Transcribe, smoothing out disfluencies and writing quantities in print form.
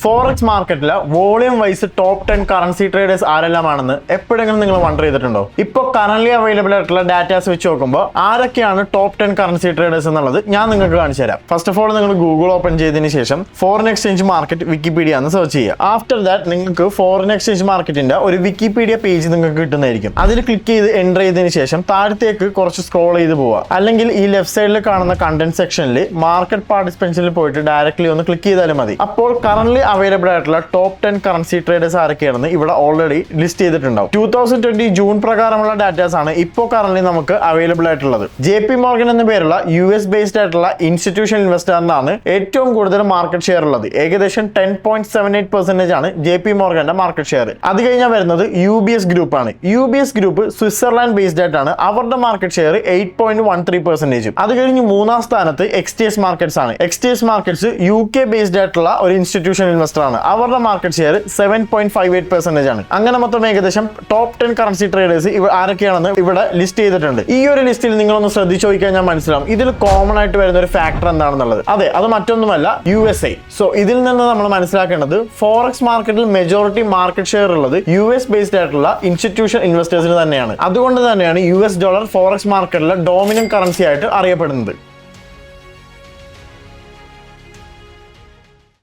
Forex മാർക്കറ്റിലെ volume wise top 10 currency traders ആരെല്ലാമാണെന്ന് എപ്പോഴെങ്കിലും നിങ്ങൾ വണ്ടർ ചെയ്തിട്ടുണ്ടോ? ഇപ്പോൾ കറന്റ് അവൈലബിൾ ആയിട്ടുള്ള ഡാറ്റാസ് വെച്ച് നോക്കുമ്പോൾ ആരൊക്കെയാണ് ടോപ്പ് 10 കറൻസി ട്രേഡേഴ്സ് എന്നുള്ളത് ഞാൻ നിങ്ങൾക്ക് കാണിച്ചു തരാം. ഫസ്റ്റ് ഓഫ് ഓൾ നിങ്ങൾ ഗൂഗിൾ ഓപ്പൺ ചെയ്തതിന് ശേഷം ഫോറിൻ എക്സ്ചേഞ്ച് മാർക്കറ്റ് വിക്കിപീഡിയ എന്ന് സെർച്ച് ചെയ്യുക. ആഫ്റ്റർ ദാറ്റ് നിങ്ങൾക്ക് ഫോറിൻ എക്സ്ചേഞ്ച് മാർക്കറ്റിന്റെ ഒരു വിക്കിപീഡിയ പേജ് നിങ്ങൾക്ക് കിട്ടുന്നതായിരിക്കും. അതിൽ ക്ലിക്ക് ചെയ്ത് എൻ്റർ ചെയ്തതിന് ശേഷം താഴത്തേക്ക് കുറച്ച് സ്ക്രോൾ ചെയ്ത് പോവുക. അല്ലെങ്കിൽ ഈ ലെഫ്റ്റ് സൈഡിൽ കാണുന്ന കണ്ടന്റ് സെക്ഷനിൽ മാർക്കറ്റ് പാർട്ടിസിപ്പൻസിൽ പോയിട്ട് ഡയറക്ട്ലി ഒന്ന് ക്ലിക്ക് ചെയ്താലും മതി. അപ്പോൾ കറന്റ് അവൈലബിൾ ആയിട്ടുള്ള ടോപ്പ് 10 കറൻസി ട്രേഡേഴ്സ് ആരൊക്കെയാണെന്ന് ഇവിടെ ഓൾറെഡി ലിസ്റ്റ് ചെയ്തിട്ടുണ്ടാവും. 2020 ജൂൺ പ്രകാരമുള്ള ഡാറ്റാസ് ആണ് ഇപ്പോൾ കറന്റ് നമുക്ക് അവൈലബിൾ ആയിട്ടുള്ളത്. JP Morgan എന്ന പേരുള്ള US ബേസ്ഡ് ആയിട്ടുള്ള ഇൻസ്റ്റിറ്റ്യൂഷണൽ ഇൻവെസ്റ്ററിനാണ് ഏറ്റവും കൂടുതൽ മാർക്കറ്റ് ഷെയർ ഉള്ളത്. ഏകദേശം 10.78% ആണ് JP Morganന്റെ മാർക്കറ്റ് ഷെയർ. അത് കഴിഞ്ഞാൽ വരുന്നത് UBS ഗ്രൂപ്പ് ആണ്. UBS ഗ്രൂപ്പ് സ്വിറ്റ്സർലാൻഡ് ബേസ്ഡ് ആയിട്ടാണ്. അവരുടെ മാർക്കറ്റ് ഷെയർ 8.13%. അത് കഴിഞ്ഞ് മൂന്നാം സ്ഥാനത്ത് XTS മാർക്കറ്റ്സ് ആണ്. XTS മാർക്കറ്റ്സ് UK ബേസ്ഡ് ആയിട്ടുള്ള ഒരു ഇൻസ്റ്റിറ്റ്യൂഷണൽ ഇൻവെസ്റ്റർ ആണ്. അവരുടെ മാർക്കറ്റ് ഷെയർ 7.58% ആണ്. അങ്ങനെ മൊത്തം ഏകദേശം ടോപ്പ് 10 കറൻസി ട്രേഡേഴ്സ് ആരൊക്കെയാണെന്ന് ഇവിടെ ലിസ്റ്റ് ചെയ്തിട്ടുണ്ട്. ഈ ഒരു ലിസ്റ്റിൽ നിങ്ങളൊന്ന് ശ്രദ്ധിച്ചു നോക്കിയാൽ ഞാൻ മനസ്സിലാവും ഇതിൽ കോമൺ ആയിട്ട് വരുന്ന ഒരു ഫാക്ടർ എന്താണെന്നുള്ളത്. അതെ, അത് മറ്റൊന്നുമല്ല USA. സോ ഇതിൽ നിന്ന് നമ്മൾ മനസ്സിലാക്കേണ്ടത് ഫോറക്സ് മാർക്കറ്റിൽ മെജോറിറ്റി മാർക്കറ്റ് ഷെയർ ഉള്ളത് US ബേസ്ഡ് ആയിട്ടുള്ള ഇൻസ്റ്റിറ്റ്യൂഷണൽ ഇൻവെസ്റ്റേഴ്സിന് തന്നെയാണ്. അതുകൊണ്ട് തന്നെയാണ് US ഡോളർ ഫോറക്സ് മാർക്കറ്റിലെ ഡോമിനന്റ് കറൻസി ആയിട്ട് അറിയപ്പെടുന്നത്.